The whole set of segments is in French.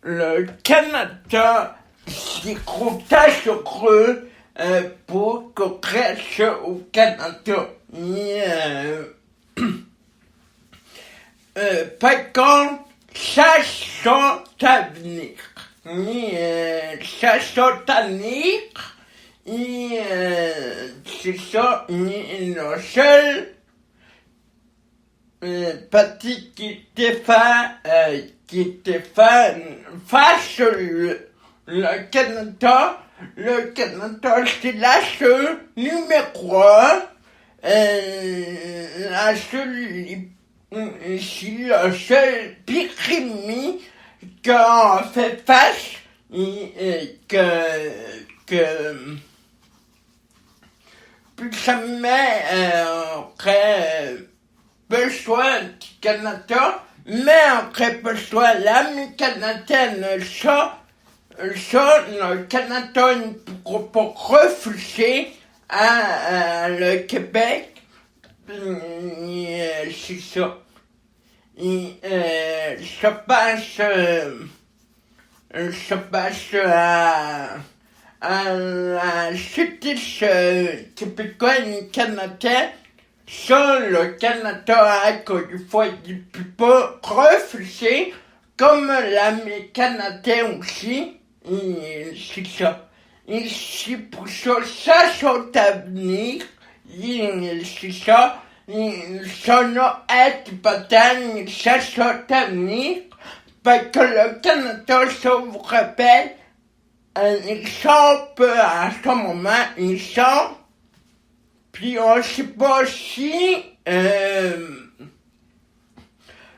le Canada s'y croutache creux pour qu'on reste au Canada. Par contre, ça sont à venir. Ça sont à venir. C'est ça, le seul parti qui était fait face le Canada. Le Canada, c'est la seule numéro 1. La seule, c'est le seul pyrémie qu'on fait face que plus jamais on aurait besoin du Canada, mais on aurait besoin de l'ami canadienne. Ça, le Canada ne pourra pas refuser à le Québec. C'est ça. Ça passe à la justice québécoise canadienne. Ça, le Canada, encore une fois, il ne peut pas refuser, comme l'ami canadien aussi. C'est ça. Et c'est pour ça, ça sont à venir. C'est ça. Ça n'a être bataille, ça sont à venir. Parce que le Canada, ça vous rappelle, ils sont peu à ce moment, ils sont. Puis on ne sait pas si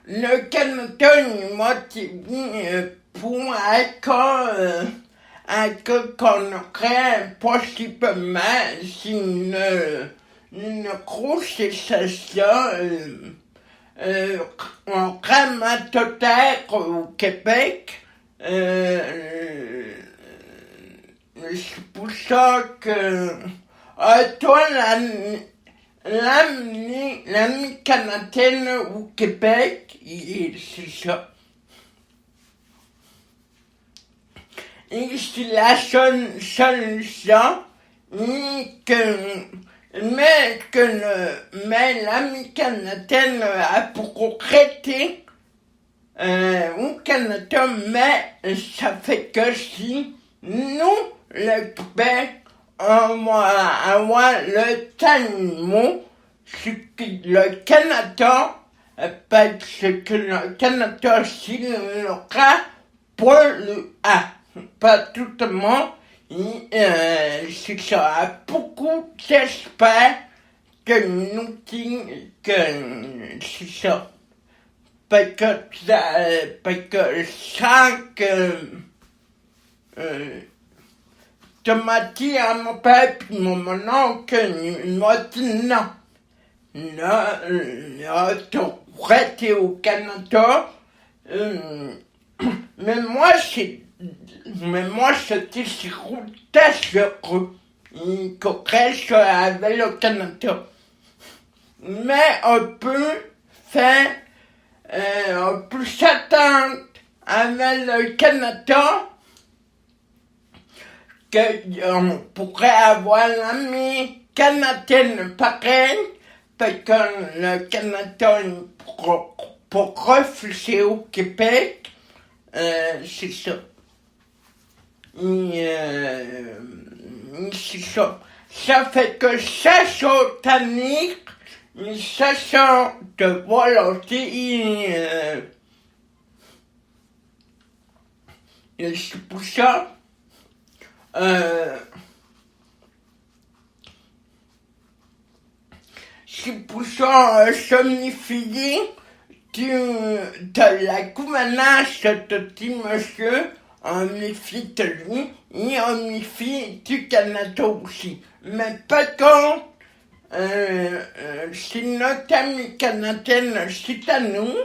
le Canada est motivé pour qu'on aurait possiblement une grosse cessation vraiment totale au Québec. C'est pour ça que toi, l'ami canadienne au Québec, c'est ça. Et c'est la seule solution, mais l'ami canadienne a pour arrêter au Canada, mais ça fait que si nous, le Québec, on va avoir le temps c'est que le Canada, parce que le Canada, s'il aura pas le A, pas tout le monde, c'est ça, a beaucoup d'espoir que nous que c'est ça. Parce que chaque Tomati à mon père puis mon oncle, il m'a dit non. Non, t'aurais été au Canada. Mais moi, c'était sur heureux. Qu'on reste avec le Canada. Mais on peut s'attendre avec le Canada qu'on pourrait avoir l'ami canadienne pareil, parce que le Canada pour refuser au Québec, c'est ça. C'est ça. Ça fait que ça sont tanniques, ça sont de volonté, et c'est pour ça, c'est pour ça, somnifié de la gouvernance de petit monsieur, on méfie de lui, et on méfie du Canada aussi. Mais par contre, c'est notre ami canadienne, c'est à nous,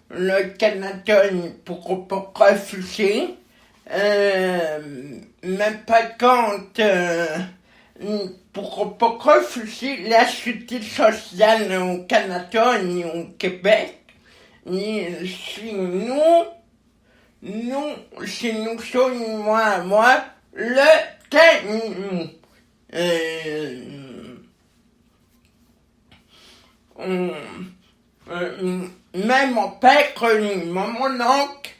le Canada ne pourra pas refuser, mais par contre, ne pourra pas refuser la sécurité sociale au Canada ni au Québec. Et si nous, nous, si nous sommes moi, le thème, même mon père, mon oncle,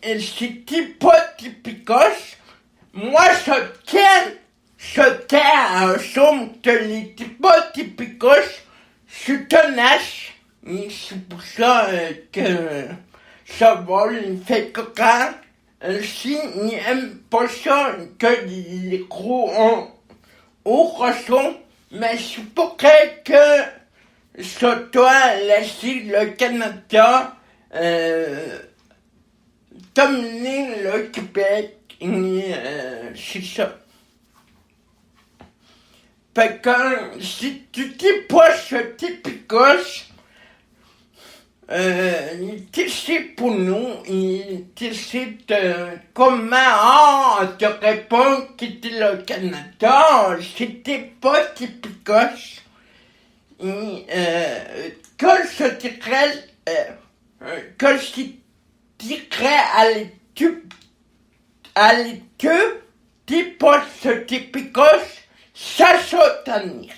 c'était pas typicos. Moi, je tiens à un somme de les pas typicos, je suis tenace. Et c'est pour ça que ça vole, il fait coquin. Si il aime pas ça, que les gros au ressent, mais c'est pour que ça doit laisser le Canada dominer le Québec. C'est ça. Fait que si tu dis pas ce typicos, il décide pour nous, il décide comment te répondre quitter le Canada, c'était pas typicos. Que je dirais, que je dirais à l'étude, dis pas ce typicos, ça soutenir.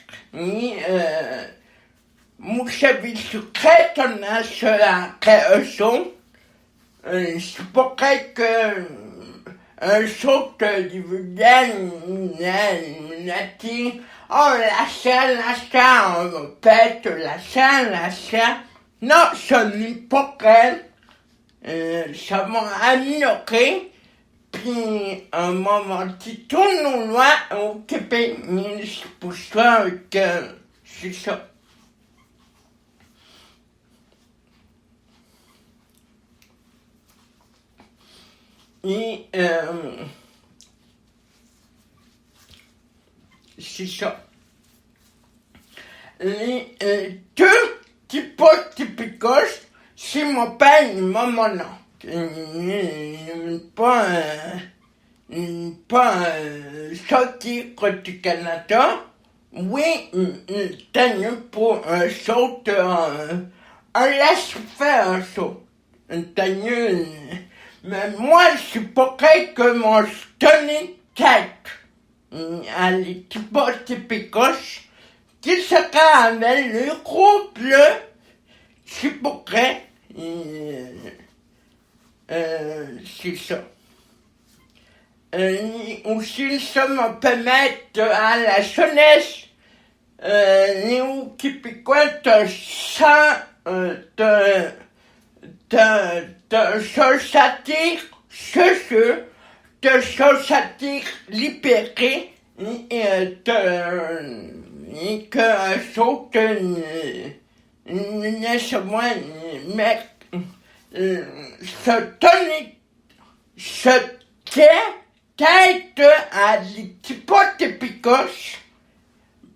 Mushavil très tenace après un son. C'est pour que un saut du nati. Oh, la on pète la. Non, ça n'est pas vrai. Ça m'a amélioré. Puis, un moment qui tourne au loin au Québec, c'est pour ça que c'est ça. Et c'est ça. Les deux types typicos, c'est mon père et mon oncle. Pas sortir du Canada. Oui, t'as pour un saut, on laisse faire un saut. Mais moi, c'est pas vrai que mon tenue tête à l'équipe typicos qui sera avec le groupe bleu, c'est pas vrai. C'est ça. Aussi, ça me permet à la jeunesse, nous Québécois, de sentir de se sentir libéré et que saute laisse-moi mettre se donner se tête à l'hypothépicos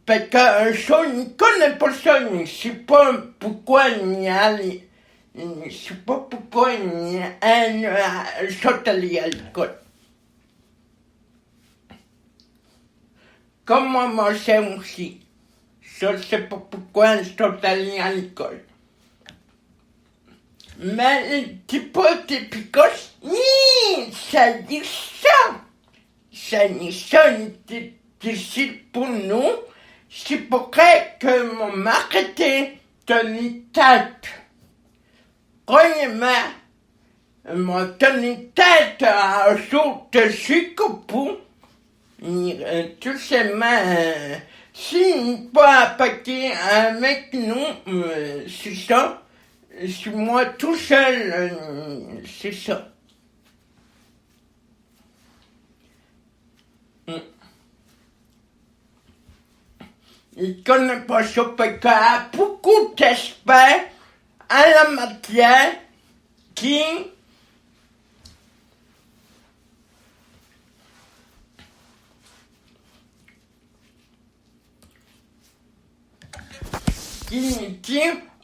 parce qu'un chat ne connaît pas ça, il ne sait pas pourquoi il y a je ne sais pas pourquoi il y a un saute à l'école. Comme moi, mon chien aussi. Je ne sais pas pourquoi un saute à l'école. Mais les hypothépicos, ça dit ça. Ça dit ça, difficile pour nous. C'est pour ça que mon marketing tenait tête. Croyez-moi, mon tenait tête à un saut de Chicopou. Tout simplement, s'il pas paquet avec nous, c'est ça. C'est moi tout seul, c'est ça. Il connaît pas ça parce qu'il a beaucoup d'experts à la matière qui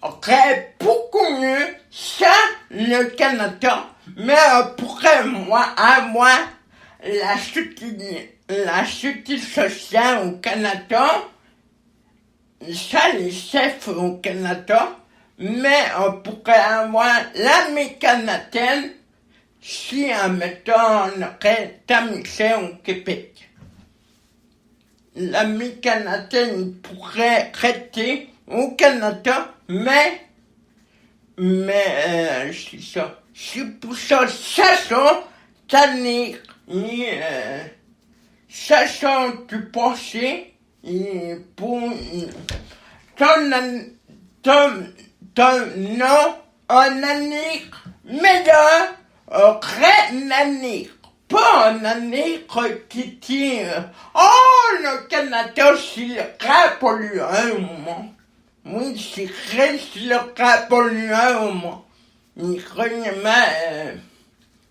aurait beaucoup mieux ça le Canada, mais pourrait moi la sécurité sociale au Canada, ça les chefs au Canada, mais on pourrait avoir l'armée canadienne si, admettons, on aurait tamisé au Québec. L'ami canadien pourrait rester au Canada, mais c'est ça. C'est pour ça, tenir, sachant du passé, pour ton nom, un année meilleur, un année. Pas un année qui tire. Oh, le Canada, c'est le grand polluant au monde. Oui, c'est vrai, c'est le grand polluant au monde. Vraiment,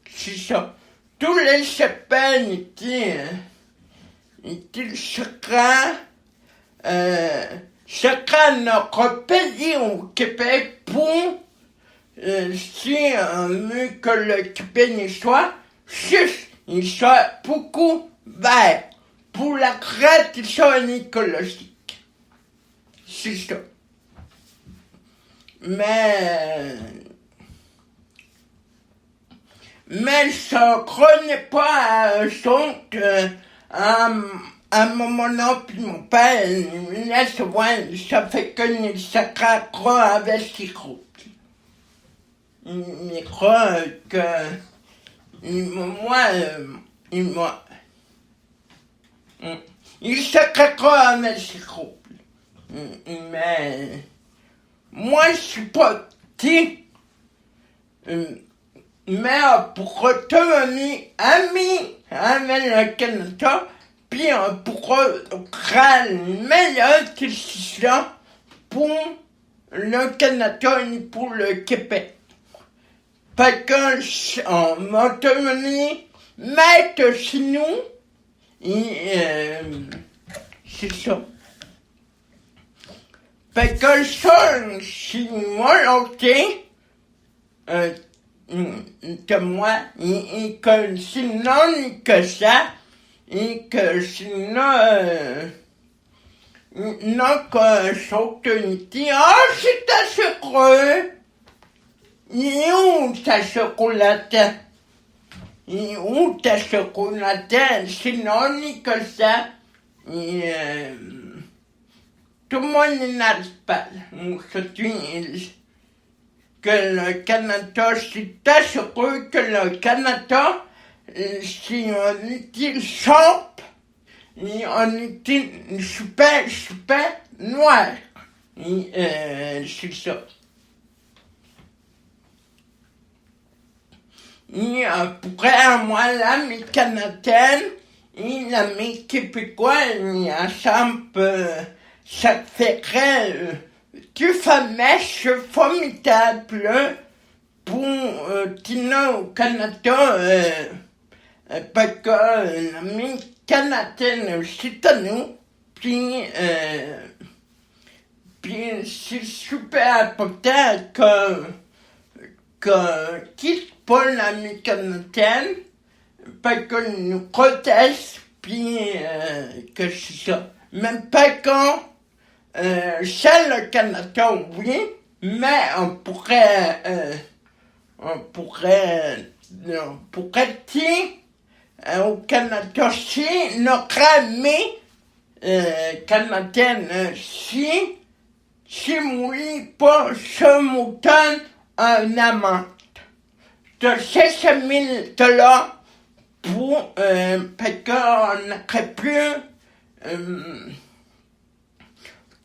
c'est ça. Tous les sapins étaient chacun notre pays au Québec pour si mieux que le Québec soit juste, il soit beaucoup vert pour la transition écologique. C'est ça. Mais ça connaît pas un son que à mon moment puis mon père, là, ça fait que ça craquera avec ses groupes. Il croit que il se craquera avec ses groupes. Mais moi, je suis pas petit. Mais pour retenir ami avec le Canada, puis pour créer une meilleure décision pour le Canada et pour le Québec. Parce que en Montérégie, mettre chez nous, c'est ça. Parce que ça, c'est volonté, que moi, et que sinon, que ça, et que sinon, non, que l'opportunité, oh, c'est assez creux. Il est où ta chocolate? Il est où ta chocolate? Sinon, ni que ça, tout le monde n'arrive pas. Aujourd'hui, que le Canada, c'est assez creux, que le Canada, si on était simple, on était super noir. C'est ça. Pourrait, moi, l'ami canadienne et l'ami québécois, ensemble, ça ferait du fameux formidable pour tenir au Canada, parce que l'ami canadienne, c'est à nous, puis c'est super important que quitte pas l'ami canadienne, parce que nous protège, puis que c'est ça. Même pas quand c'est le Canada, oui, mais on pourrait dire au Canada, si notre ami canadienne, si oui, pas ce montant un amende de 600 000 $ pour, parce qu'on n'aurait plus,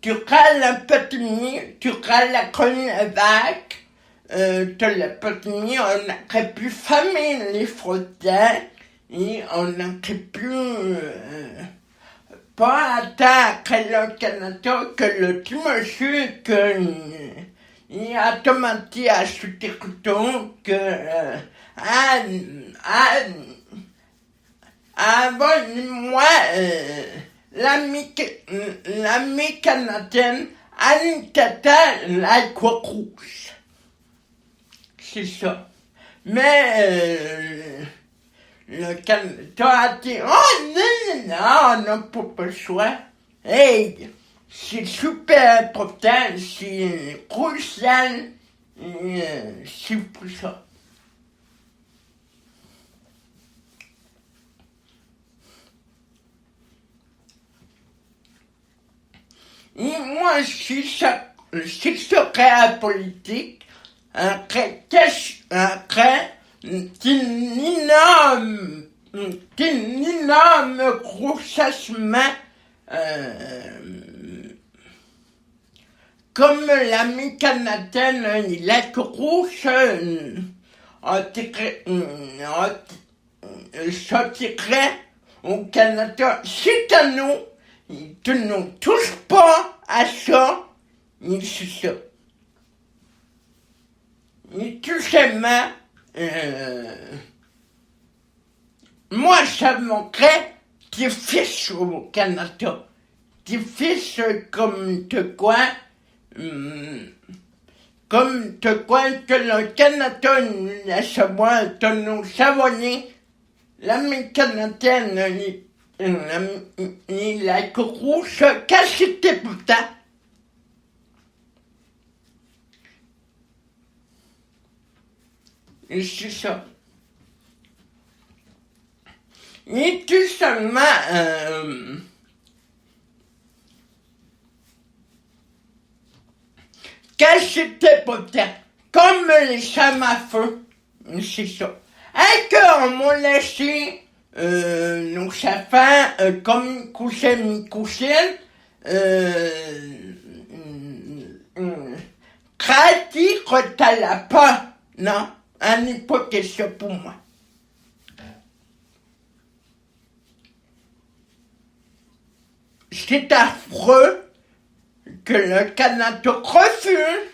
durant la pandémie, durant la coronavirus, de la pandémie, on n'aurait plus fermer les frontières et on n'aurait plus pas attendre le Canada que le petit monsieur il a demandé à ce territoire que avant moi l'ami canadienne Annie Tata la Croix-Rouge. C'est ça. Mais le Canada a dit oh non, on n'a pas le choix. Hey, c'est super important, c'est crucial, c'est pour ça. Et moi, si je serais à politique, qu'une énorme grossissement, comme l'ami canadienne, la grosse, sortirait au Canada. C'est à nous, tu ne touches pas à ça, ni c'est ça. Et tout simplement, moi, ça manquerait des fils au Canada. Des fils comme de quoi, que le Canada laisse moi de nous savonner. L'ami canadienne, la grosse cassette putain. Et c'est ça. Et tout seulement, cassette putain. Comme les chams à feu. C'est ça. Et qu'on m'a laissé, nos chafins, comme coucher, Crati, t'as la pas. Non, un n'est pas question pour moi. C'est affreux que le Canada refuse.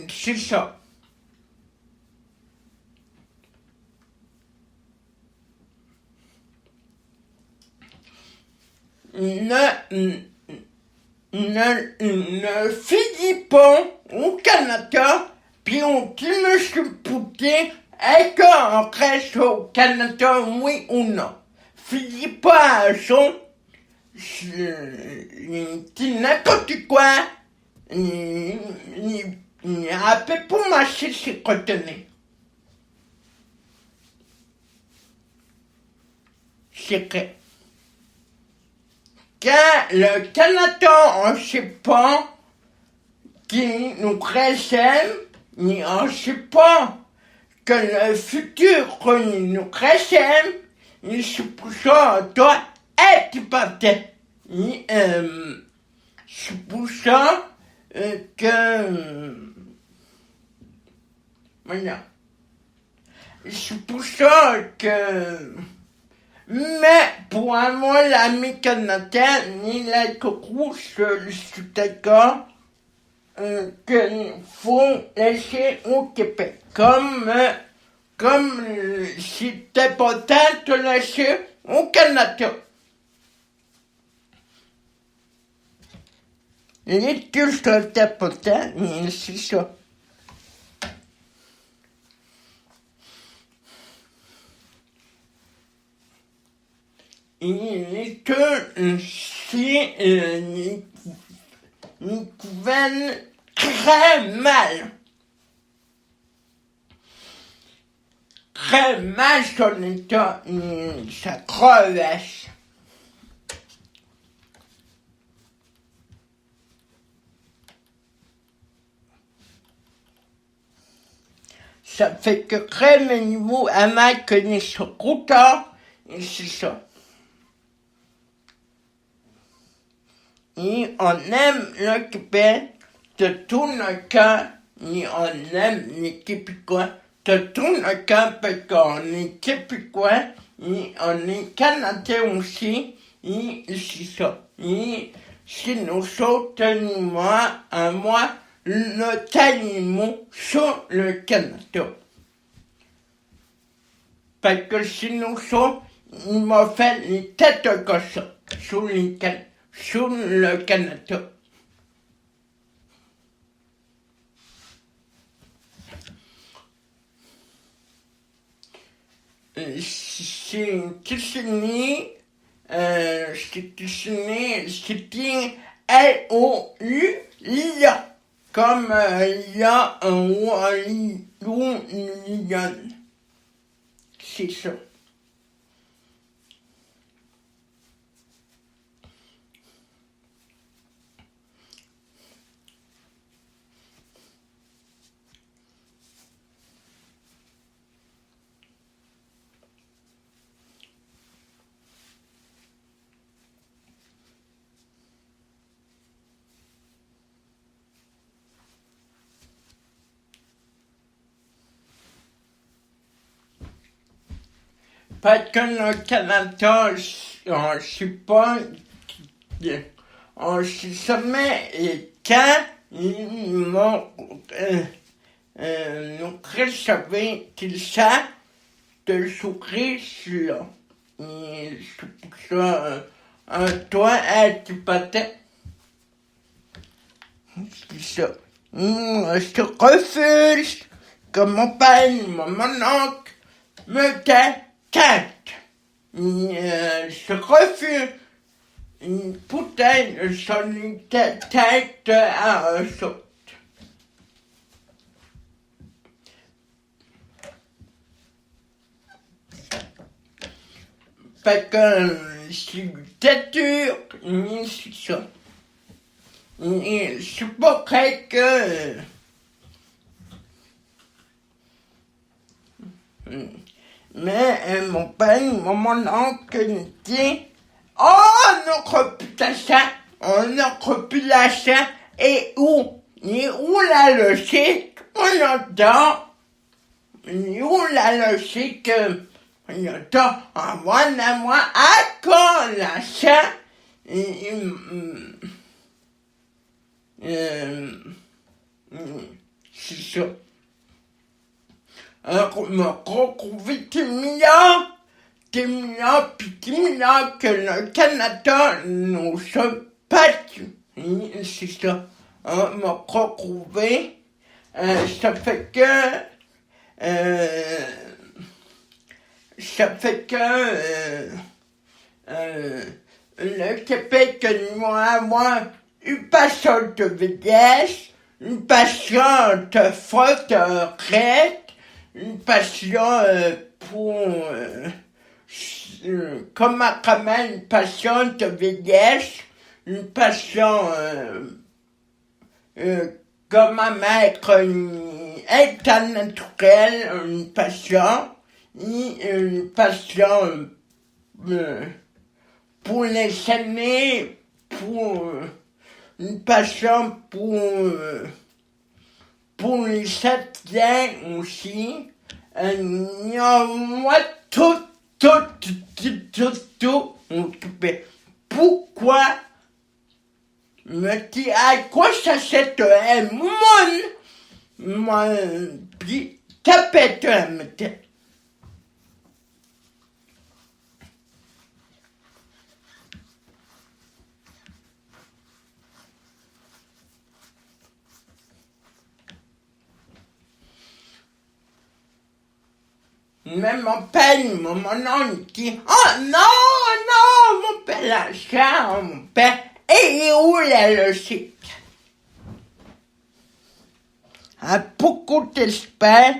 C'est ça. Ne finis pas au Canada, puis on dit Monsieur Poutine, est-ce qu'on reste au Canada, oui ou non? Finis pas à ça, dis n'importe quoi, appelle pour marcher ses retenus. C'est vrai. Quand le Canada, on sait pas qui nous réserve, ni on sait pas que le futur nous réserve, et c'est pour ça, toi, tu partais. C'est pour ça que... Voilà. C'est pour ça que... Mais pour moi, l'ami canadien, il a rouge, je suis d'accord qu'il faut laisser au Québec. Comme c'était peut-être de laisser au Canada. Les deux c'était peut-être, mais c'est ça. Il est que si nous gouvernent très mal. Très mal son état, ça crevasse. Ça fait que très mes niveaux à mal connaissent son content, et c'est ça. Et on aime le Québec de tout notre cœur, et on aime les Québécois de tout notre cœur parce qu'on est Québécois et on est Canadiens aussi, et c'est ça. Et c'est nous autres animaux, notre animaux sur le Canada. Parce que c'est nous autres, ils m'ont fait les têtes comme ça, sur le Canada. C'est dessiné, c'était L-O-U-L-I-A, comme il y a un lion. C'est ça. Parce que le Canada, on sait pas, on sait jamais et quand ils m'ont nous recevoir qu'il ça de sourire là. Et c'est pour ça, toi, tu peut-être, c'est ça. Je refuse que mon père, mon oncle me tête. Je refuse peut-être son tête à eux autres. Parce que c'est dur, c'est ça. C'est pas vrai que... Mais mon père, mon oncle dit, oh, notre réputation, notre population est où? Et où la logique? On adore. Et où la logique? On adore. Moi, à quand la ça? C'est ça. Alors, me retrouver 10 milliards, puis 10 milliards que le Canada nous sommes battus. C'est ça. Me retrouver, ça fait que, le Québec nous avoir une passion de vitesse, une passion de faute raide, une passion pour comment une passion de vitesse, une passion comment mettre un état naturel, une passion pour les années, pour une passion pour les chrétiens aussi. Moi, tout occupé. Pourquoi me dire à quoi ça sert moi, puis tapette à ma tête. Même mon père, mon oncle dit, oh non, mon père, la chambre, mon père, et où la logique? À beaucoup d'espèces,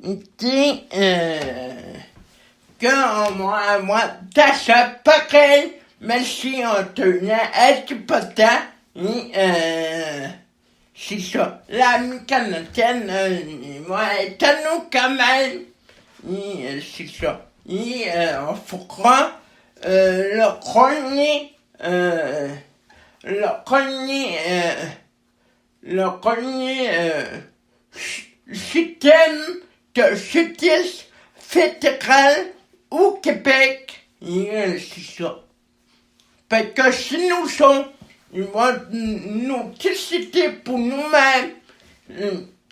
il dit, que moi, d'achat pareil, mais si on tenait à du potin, c'est ça. L'ami canadienne, moi, est à nous quand même. C'est ça. On fera le premier système de justice fédérale au Québec. C'est ça. Parce que si nous sommes, ils vont nous décider pour nous-mêmes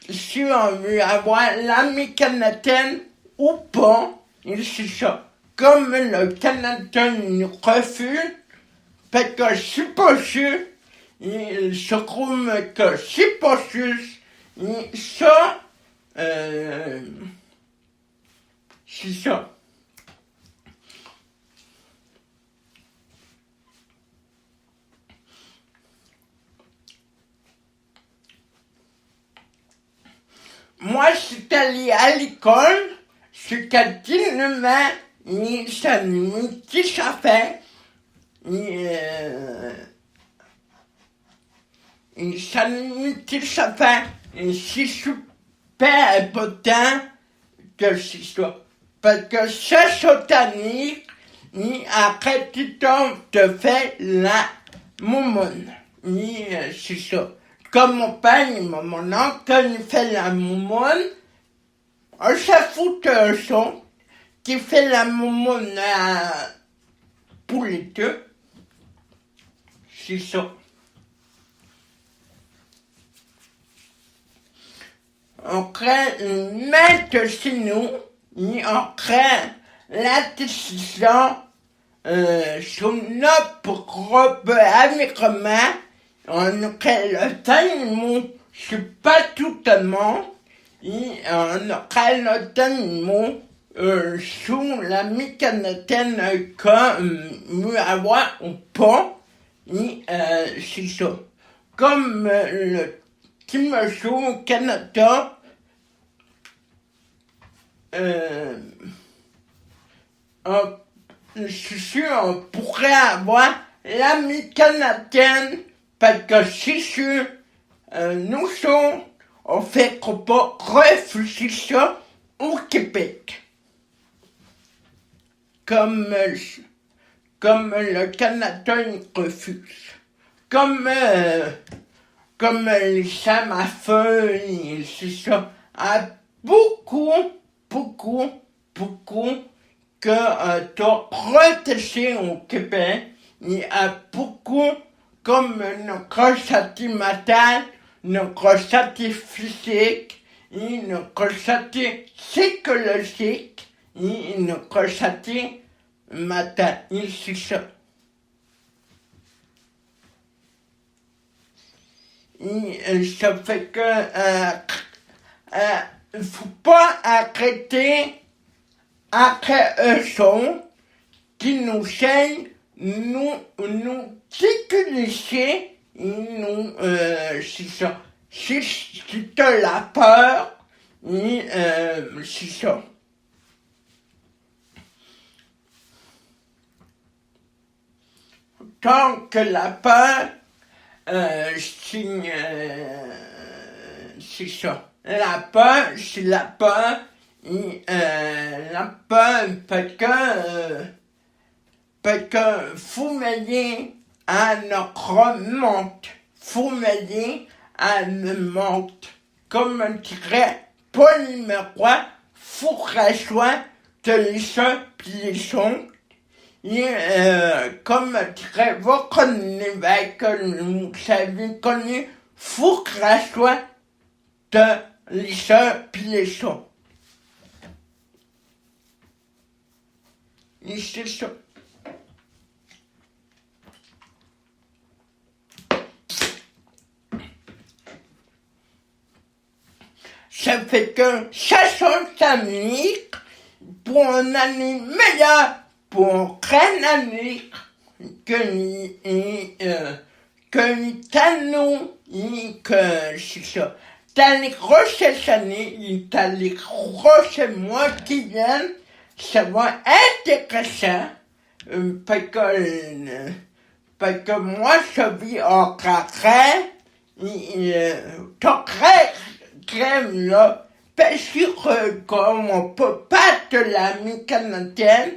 si on veut avoir l'ami canadienne ou pas, c'est ça. Comme le Canada nous refuse, parce que c'est pas sûr, il se trouve que c'est pas juste, ça, c'est ça. Moi, c'est allé à l'école, c'est continuellement, ça nous dit ça fait, ça nous dit ça fait, c'est super important que c'est ça. Parce que ça satanique, après tu tombes, te fait la moumoune. C'est ça. Comme mon père, mon oncle, quand il fait la moumoune, on s'en fout de son. qui fait la moumone pour les deux. C'est ça. On crée une mettre chez nous, et on crée la décision sur notre groupe environnement. On crée le temps, c'est pas tout le monde, et on crée le temps sous la mécanitaine comme avoir ou pas, et c'est ça. Comme le Timocho au Canada, je suis sûr on pourrait avoir l'ami canadienne parce que c'est sûr nous sommes on fait qu'on peut refuser ça au Québec comme le Canada il refuse comme les chams à feu c'est ça a beaucoup que t'as protégé au Québec, il y a beaucoup comme notre santé mentale, notre santé physique, et notre santé psychologique, et notre santé mentale, et c'est ça. Et ça fait que faut pas arrêter après eux sont qui nous aident, nous sécuriser, nous, c'est ça. Si t'as la peur, c'est ça. Tant que la peur, c'est ça. La peur, c'est la peur. La peur, parce que faut m'aider à notre monte. Faut m'aider à le monte. Comme dirait Paul numéro 1, faut rejoindre les uns puis les autres. Et comme dirait votre évêque, vous avez connu, faut rejoindre les uns puis les autres. Et c'est ça. Ça fait que ça change d'Amérique pour une année meilleure, pour une année que les canaux, que c'est ça. Dans les grosses années, dans les grosses mois qui viennent, ça va être intéressant, parce que moi, je vis en carré, ton crème, là, bien sûr, comme on peut pas de l'ami canadienne,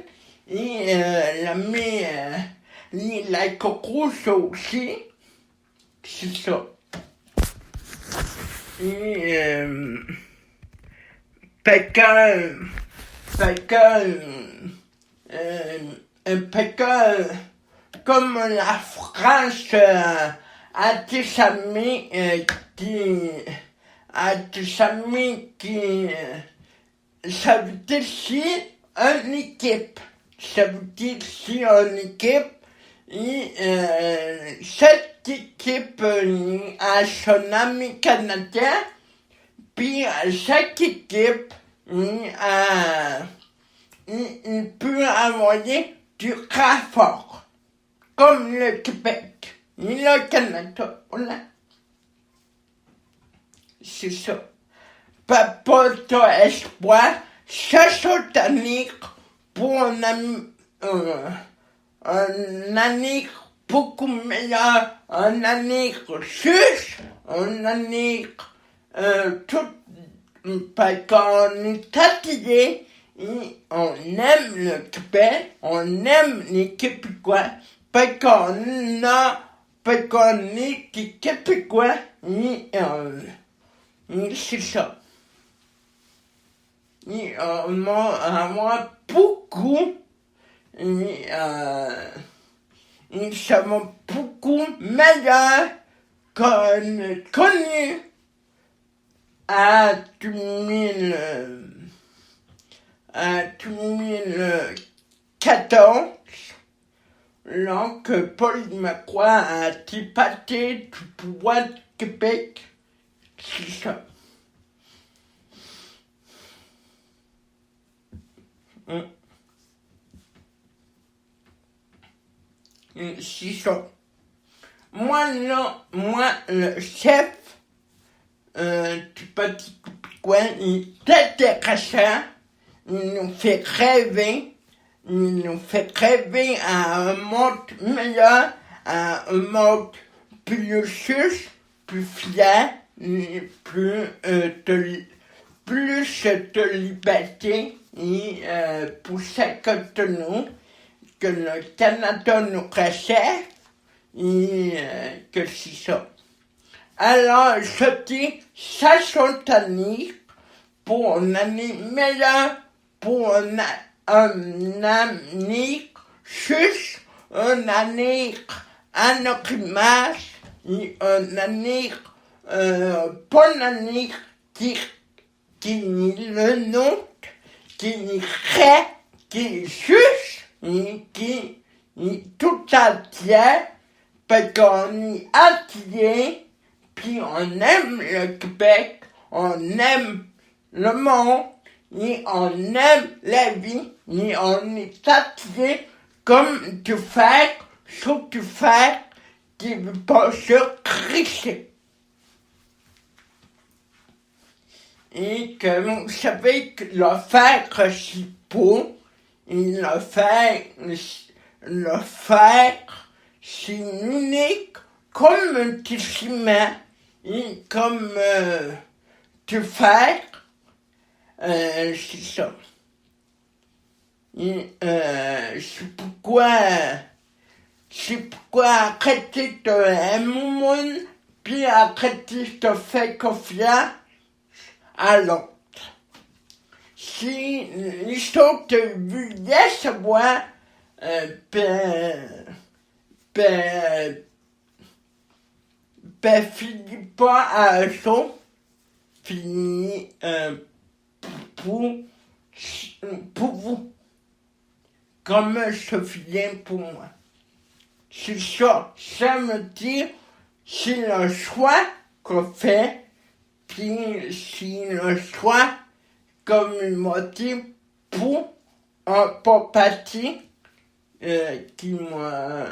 et l'ami, la coqurouche aussi, c'est ça. Et, parce que comme la France a des amis qui ça veut dire si une équipe, ça veut dire si une équipe et cette équipe a son ami canadien, puis chaque équipe il peut envoyer du renfort, comme le Québec et le Canada. Voilà. C'est ça. Pas de espoir, ça satanique pour un année beaucoup meilleur, un année juste, un année tout, parce qu'on est fatigué, et on aime le Québec, on aime les Québécois, parce qu'on est des Québécois, et c'est ça. Et moi, beaucoup, ils sont beaucoup meilleurs qu'on connu à 2014, lorsque Paul Macron a été parti du pouvoir du Québec. C'est ça. C'est ça. Moi, le chef du Parti québécois, il est intéressant, il nous fait rêver, à un monde meilleur, à un monde plus juste, plus fier, plus de liberté et pour chacun de nous, que le Canada nous réserve et que c'est ça. Alors, je dis, ça sont année pour une année meilleure, pour une année juste, une année anonymat, et une année, bonne année qui est le nôtre, qui est vrai, qui est juste, et qui est tout entier, parce qu'on est entier, puis on aime le Québec, on aime le monde, et on aime la vie, et on est entier comme tu fais, sauf tu fais, qui veut pas se crisser. Et que vous savez que le faire c'est beau, et le faire c'est unique comme tu ciment, et comme tu fais, c'est ça. Et c'est pourquoi arrêter de aimer le monde, puis arrêter de faire confiance à l'autre. Si les autres voulaient savoir, finis pas à eux autres, finis pour vous, comme je viens pour moi. C'est ça, ça me dit, c'est le choix qu'on fait, puis c'est le choix comme il m'a dit pour un parti qui m'a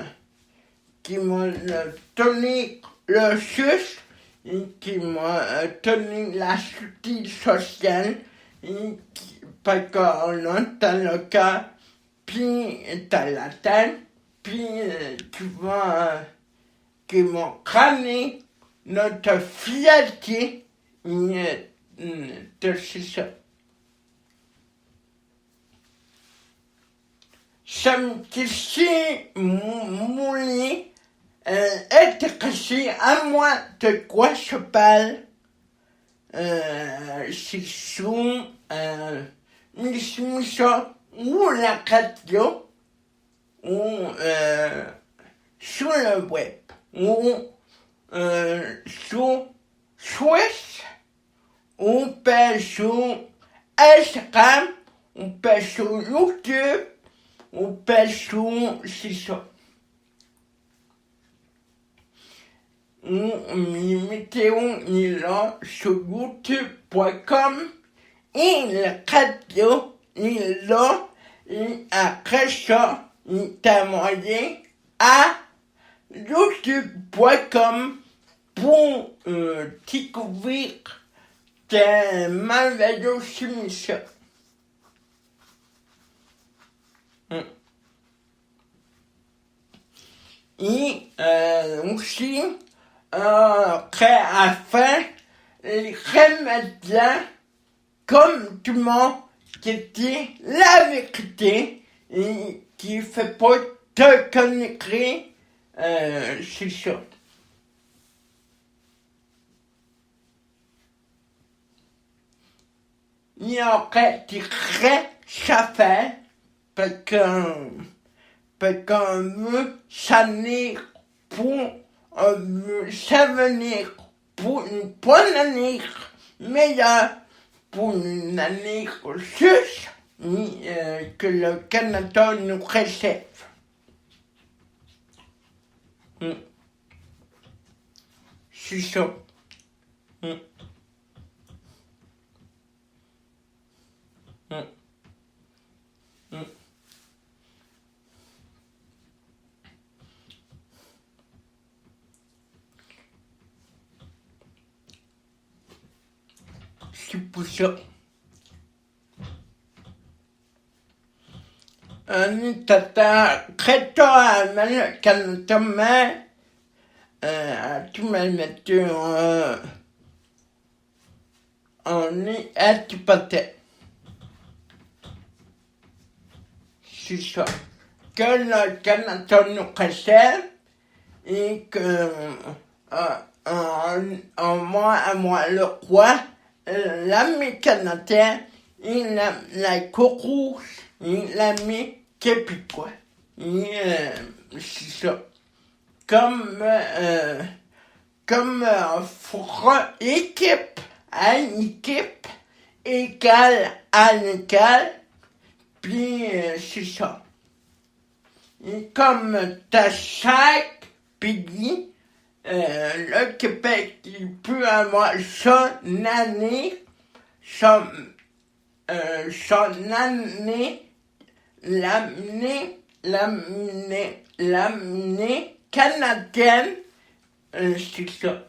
donné le juste et qui m'a donné la sécurité sociale et parce qu'on a dans le cœur, puis dans la tête, puis qui m'ont crâné notre fierté de ça. Ça me dit mouli intéressé à moi de quoi je parle. C'est sur une émission ou la radio ou sur le web ou sur Twitch ou sur Instagram ou sur YouTube ou sur c'est ça. Météo est là sur youtube.com et la radio est là et après ça il t'a envoyé à youtube.com pour découvrir tes merveilleuses émissions. Et aussi après à faire les remédiens comme tout le monde qui dit la vérité et qui fait pas de conneries, c'est ça. Il y aurait des vraies affaires parce qu'on veut s'avenir on veut s'avenir pour une bonne année meilleure, pour une année juste que le Canada nous réserve. C'est ça. C'est pour ça. On est très tard le Canada, mais tout le monde on est antipathé. C'est ça. Que le Canada nous réserve et que moi, le roi, l'ami canadien, il aime la course, il aime québécois. C'est ça. Comme fera équipe à équipe, égal à égal, puis c'est ça. Et comme t'as chaque pays, le Québec, il peut avoir son année, l'année canadienne, c'est ça.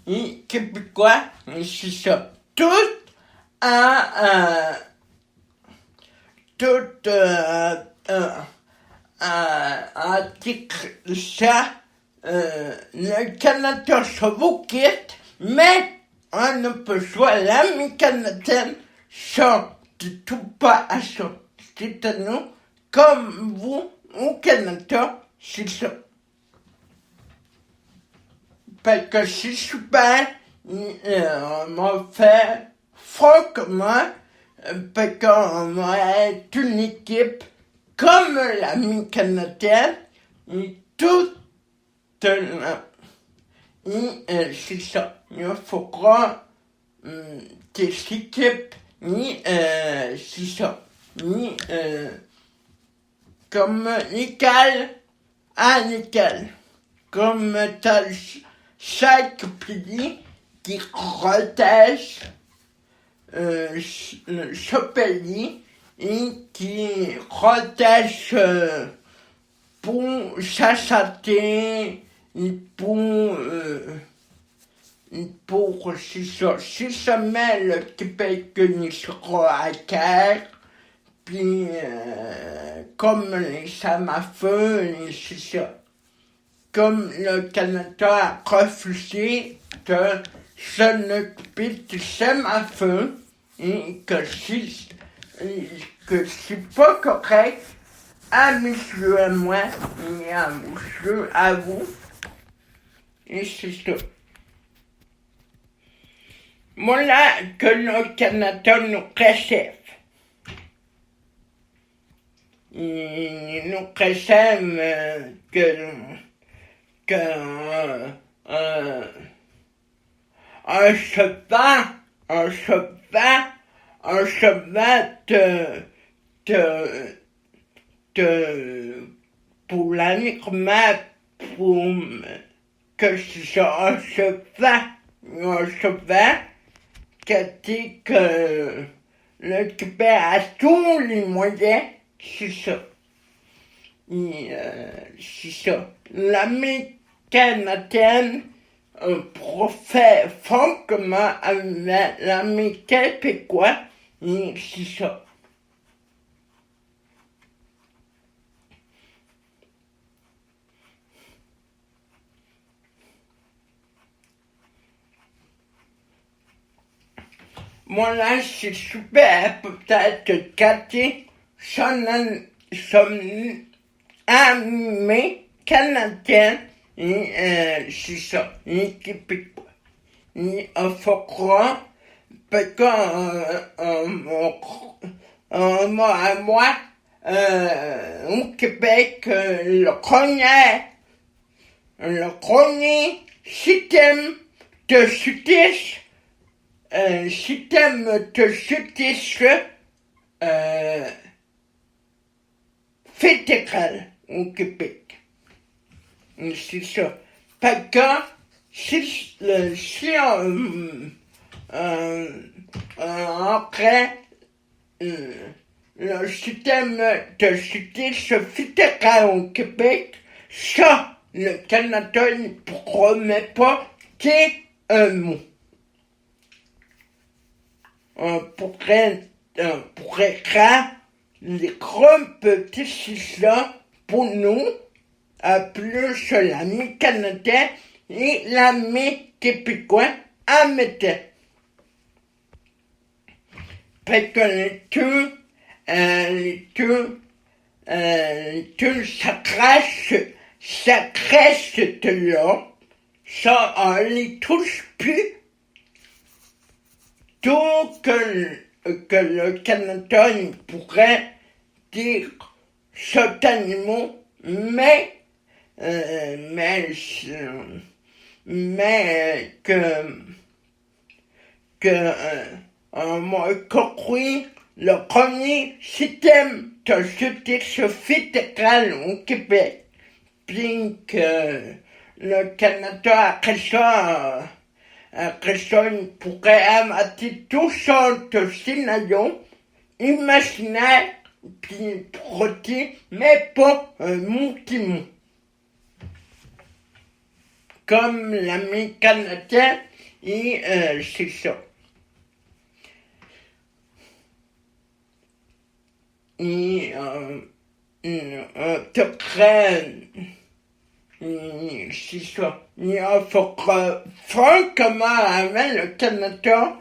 Et québécois, c'est ça. Tout titre ça, le Canada se vous quitte, mais on ne peut soit l'ami canadienne, ça, de tout pas à ça. C'est à nous, comme vous, au Canada, c'est ça. Parce que c'est super, on m'a fait franchement, parce qu'on va être une équipe comme l'ami canadien, et tout, c'est ça. Il faudra des équipes, c'est ça. Comme l'égal à l'égal. Comme t'as chaque pays qui protège ce pays et qui protège pour sa santé et pour c'est ça. Si jamais le Québec ne sera à guerre, puis comme les armes à feu, c'est ça. Comme le Canada a refusé de s'en occuper de armes à feu, et que c'est pas correct à monsieur à moi, et à monsieur à vous, et c'est ça. Voilà que le Canada nous réserve. Il nous réserve un cheval pour l'animal, pour que ce soit un cheval qui dit que le Québec a tous les moyens, c'est ça. C'est ça. L'ami canadienne profère franchement avec l'ami québécois, c'est ça. Moi là, c'est super, peut-être Cathy, son ami canadien, c'est ça, et québécois. Et on fera, parce qu'on moi, au Québec, le premier système de justice, fédéral au Québec. C'est ça. Parce que si après le système de justice fédéral au Québec, ça, le Canada ne promet pas qu'un mot. On pourrait faire les grandes décisions pour nous, plus l'ami canadien et l'ami québécois à mettre. Parce que les deux, ça crèche de là, ça, on les touche plus. Donc, que le Canada pourrait dire certainement, mais moi, compris le premier système de justice fédéral au Québec, bien que le Canada, après ça, il pourrait amater tout sortes de scénarios imaginaires, puis produits, mais pas un multimot. Comme l'ami canadien, et c'est ça. Et te crée, c'est ça. Il faut franchement avec le Canada,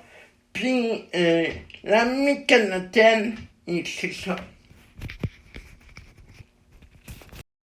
puis l'ami canadienne, et c'est ça.